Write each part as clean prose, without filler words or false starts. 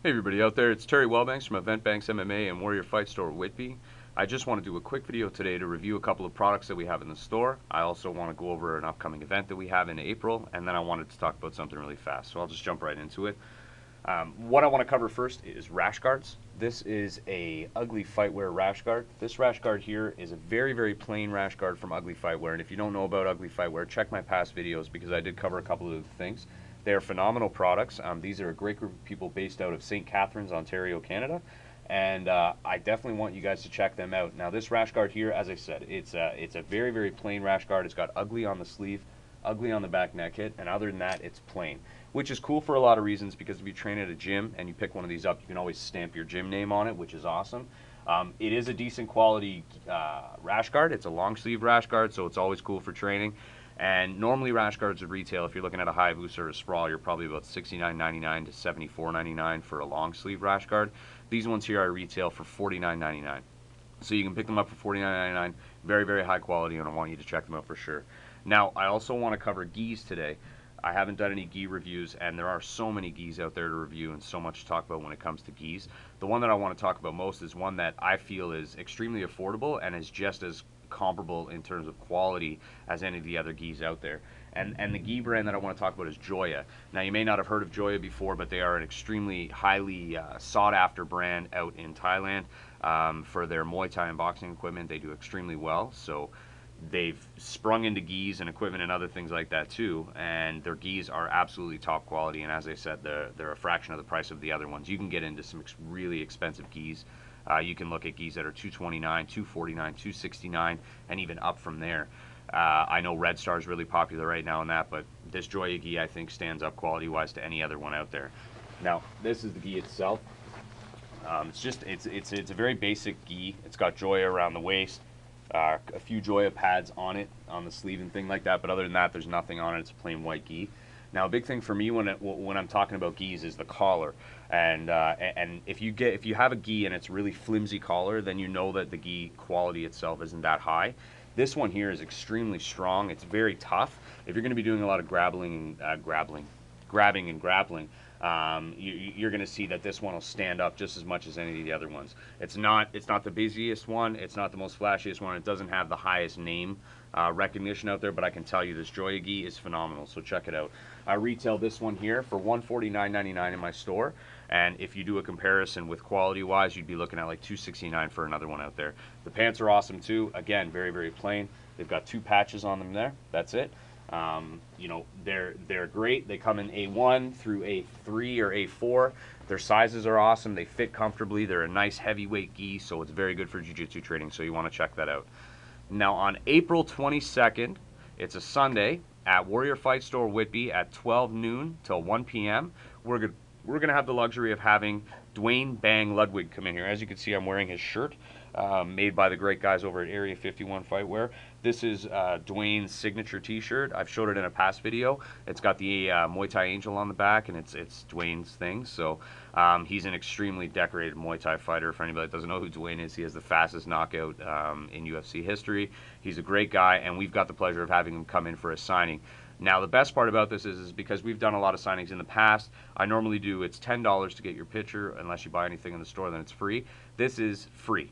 Hey everybody out there, it's Terry Wellbanks from Event Banks MMA and Warrior Fight Store Whitby. I just want to do a quick video today to review a couple of products that we have in the store. I also want to go over an upcoming event that we have in April, and then I wanted to talk about something really fast, so I'll just jump right into it. What I want to cover first is rash guards. This is a Ugly Fightwear rash guard. This rash guard here is a very plain rash guard from Ugly Fightwear, and if you don't know about Ugly Fightwear, check my past videos because I did cover a couple of things. They are phenomenal products. These are a great group of people based out of St. Catharines, Ontario, Canada, and I definitely want you guys to check them out. Now this rash guard here, as I said, it's a very plain rash guard. It's got ugly on the sleeve, ugly on the back neck hit, and other than that, it's plain, which is cool for a lot of reasons because if you train at a gym and you pick one of these up, you can always stamp your gym name on it, which is awesome. It is a decent quality rash guard. It's a long sleeve rash guard, so it's always cool for training. And normally rash guards at retail, if you're looking at a Hayabusa or a Sprawl, you're probably about $69.99 to $74.99 for a long sleeve rash guard. These ones here are retail for $49.99. So you can pick them up for $49.99. Very high quality, and I want you to check them out for sure. Now, I also want to cover gis today. I haven't done any gi reviews, and there are so many gis out there to review and so much to talk about when it comes to gis. The one that I want to talk about most is one that I feel is extremely affordable and is just as comparable in terms of quality as any of the other gis out there. And the gi brand that I want to talk about is Joya. Now, you may not have heard of Joya before, but they are an extremely highly sought after brand out in Thailand for their Muay Thai and boxing equipment. They do extremely well. So they've sprung into gis and equipment and other things like that too, and their gis are absolutely top quality, and as I said, they're a fraction of the price of the other ones. You can get into some really expensive gis. You can look at gis that are $229, $249, $269, and even up from there. I know Red Star is really popular right now in that, but this Joya Gi I think stands up quality-wise to any other one out there. Now, this is the gi itself. It's a very basic gi. It's got Joya around the waist. A few Joya pads on it, on the sleeve and thing like that, but other than that, there's nothing on it. It's a plain white gi. Now, a big thing for me when I'm talking about gis is the collar, and if you have a gi and it's really flimsy collar, then you know that the gi quality itself isn't that high. This one here is extremely strong. It's very tough. If you're going to be doing a lot of grabbing and grappling, you're going to see that this one will stand up just as much as any of the other ones. It's not the busiest one. It's not the most flashiest one. It doesn't have the highest name recognition out there, but I can tell you this Joya Gi is phenomenal, so check it out. I retail this one here for $149.99 in my store, and if you do a comparison with quality-wise, you'd be looking at like $269 for another one out there. The pants are awesome too. Again, very plain. They've got two patches on them there. That's it. You know, they're great. They come in A1 through A3 or A4. Their sizes are awesome. They fit comfortably. They're a nice heavyweight gi, so it's very good for jiu-jitsu training, so you want to check that out. Now, on April 22nd, it's a Sunday, at Warrior Fight Store Whitby at 12 noon till 1 p.m., we're going to have the luxury of having Duane Bang Ludwig come in here. As you can see, I'm wearing his shirt made by the great guys over at Area 51 Fightwear. This is Duane's signature t-shirt. I've showed it in a past video. It's got the Muay Thai Angel on the back, and it's Duane's thing. So he's an extremely decorated Muay Thai fighter. For anybody that doesn't know who Duane is, he has the fastest knockout in UFC history. He's a great guy, and we've got the pleasure of having him come in for a signing. Now, the best part about this is because we've done a lot of signings in the past. I normally do, it's $10 to get your picture. Unless you buy anything in the store, then it's free. This is free.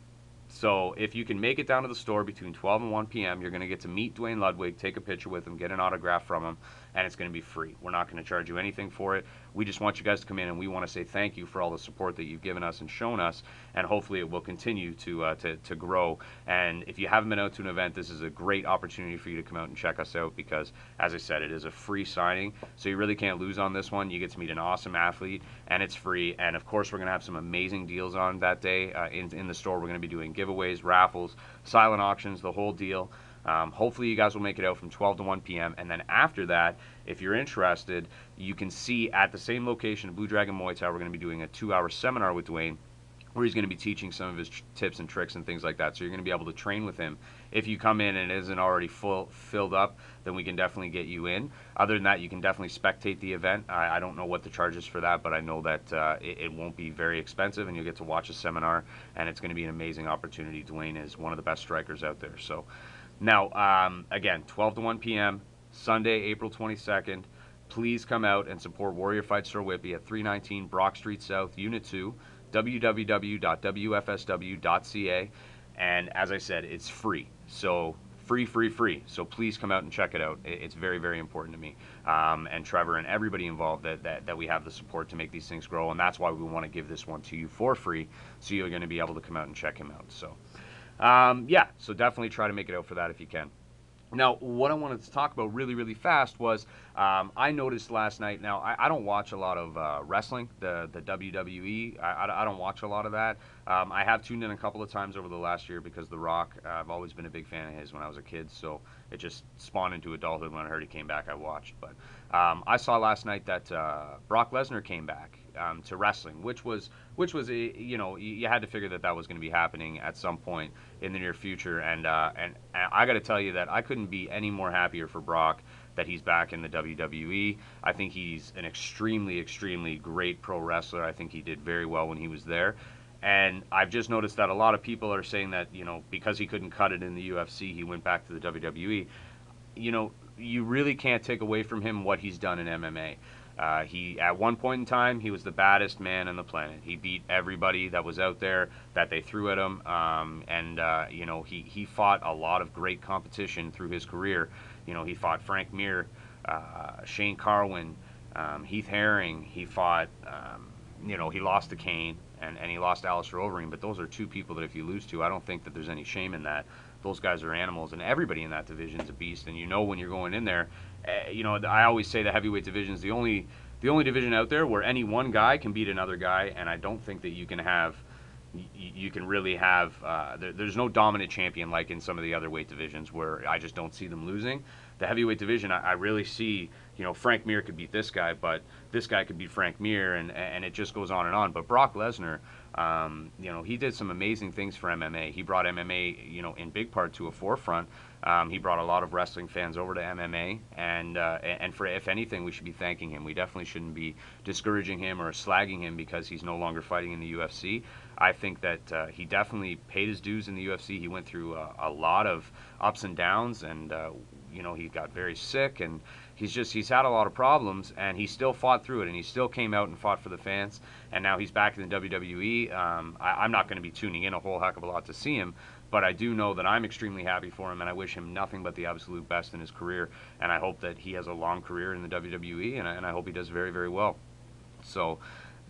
So if you can make it down to the store between 12 and 1 p.m., you're going to get to meet Duane Ludwig, take a picture with him, get an autograph from him, and it's going to be free. We're not going to charge you anything for it. We just want you guys to come in, and we want to say thank you for all the support that you've given us and shown us, and hopefully it will continue to grow. And if you haven't been out to an event, this is a great opportunity for you to come out and check us out because, as I said, it is a free signing, so you really can't lose on this one. You get to meet an awesome athlete, and it's free. And, of course, we're going to have some amazing deals on that day in the store. We're going to be doing giveaways, raffles, silent auctions, the whole deal. Hopefully you guys will make it out from 12 to 1 p.m. And then after that, if you're interested, you can see at the same location, Blue Dragon Muay Thai, we're going to be doing a 2-hour seminar with Duane where he's going to be teaching some of his tips and tricks and things like that. So you're going to be able to train with him. If you come in and it isn't already filled up, then we can definitely get you in. Other than that, you can definitely spectate the event. I don't know what the charge is for that, but I know that it won't be very expensive, and you'll get to watch a seminar, and it's going to be an amazing opportunity. Duane is one of the best strikers out there. So now, again, 12 to 1 p.m., Sunday, April 22nd. please come out and support Warrior Fight Store Whitby at 319 Brock Street South, Unit 2, www.wfsw.ca. And as I said, it's free. So free. So please come out and check it out. It's very, very important to me, and Trevor and everybody involved that we have the support to make these things grow. And that's why we want to give this one to you for free, so you're going to be able to come out and check him out. So yeah, so definitely try to make it out for that if you can. Now, what I wanted to talk about really, really fast was I noticed last night. Now, I don't watch a lot of wrestling, the WWE. I don't watch a lot of that. I have tuned in a couple of times over the last year because The Rock, I've always been a big fan of his when I was a kid, so it just spawned into adulthood. When I heard he came back, I watched. But I saw last night that Brock Lesnar came back to wrestling, which was you know, you had to figure that was going to be happening at some point in the near future, and I got to tell you that I couldn't be any more happier for Brock that he's back in the WWE. I think he's an extremely great pro wrestler. I think he did very well when he was there. And I've just noticed that a lot of people are saying that, you know, because he couldn't cut it in the UFC, he went back to the WWE. You know, you really can't take away from him what he's done in MMA. He, at one point in time, he was the baddest man on the planet. He beat everybody that was out there that they threw at him, you know, he fought a lot of great competition through his career. You know, he fought Frank Mir, Shane Carwin, Heath Herring. He fought, you know, he lost to Kane, and he lost to Alistair Overeem. But those are two people that if you lose to, I don't think that there's any shame in that. Those guys are animals, and everybody in that division is a beast. And you know when you're going in there, you know, I always say the heavyweight division is the only division out there where any one guy can beat another guy, and I don't think that you can have, you can really have, there's no dominant champion like in some of the other weight divisions where I just don't see them losing. The heavyweight division, I really see, you know, Frank Mir could beat this guy, but this guy could beat Frank Mir, and it just goes on and on. But Brock Lesnar, you know, he did some amazing things for MMA. He brought MMA, you know, in big part to a forefront. He brought a lot of wrestling fans over to MMA, and for, if anything, we should be thanking him. We definitely shouldn't be discouraging him or slagging him because he's no longer fighting in the UFC. I think that he definitely paid his dues in the UFC. He went through a lot of ups and downs, and you know, he got very sick, and he's had a lot of problems, and he still fought through it, and he still came out and fought for the fans, and now he's back in the WWE. I'm not going to be tuning in a whole heck of a lot to see him, but I do know that I'm extremely happy for him, and I wish him nothing but the absolute best in his career, and I hope that he has a long career in the WWE, and I hope he does very, very well. So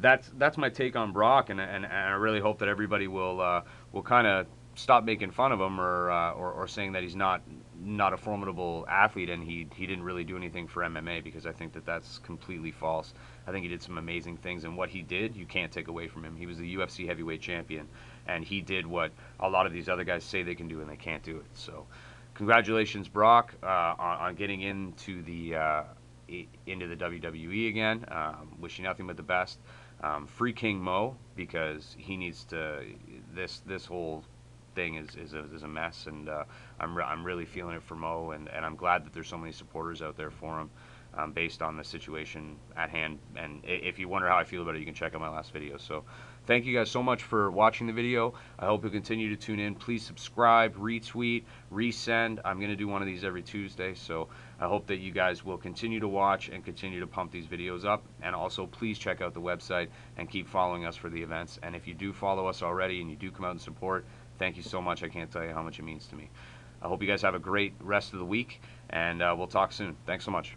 that's my take on Brock, and I really hope that everybody will kind of stop making fun of him or saying that he's not a formidable athlete and he didn't really do anything for MMA, because I think that that's completely false. I think he did some amazing things, and what he did, you can't take away from him. He was the UFC heavyweight champion, and he did what a lot of these other guys say they can do, and they can't do it. So congratulations, Brock, on getting into the WWE again. Wish you nothing but the best. Free King Mo, because he needs to, this whole thing is a mess, and I'm really feeling it for Mo, and I'm glad that there's so many supporters out there for him, based on the situation at hand. And if you wonder how I feel about it, you can check out my last video. So thank you guys so much for watching the video. I hope you'll continue to tune in. Please subscribe, retweet, resend. I'm going to do one of these every Tuesday, so I hope that you guys will continue to watch and continue to pump these videos up. And also, please check out the website and keep following us for the events. And if you do follow us already and you do come out and support, thank you so much. I can't tell you how much it means to me. I hope you guys have a great rest of the week, and we'll talk soon. Thanks so much.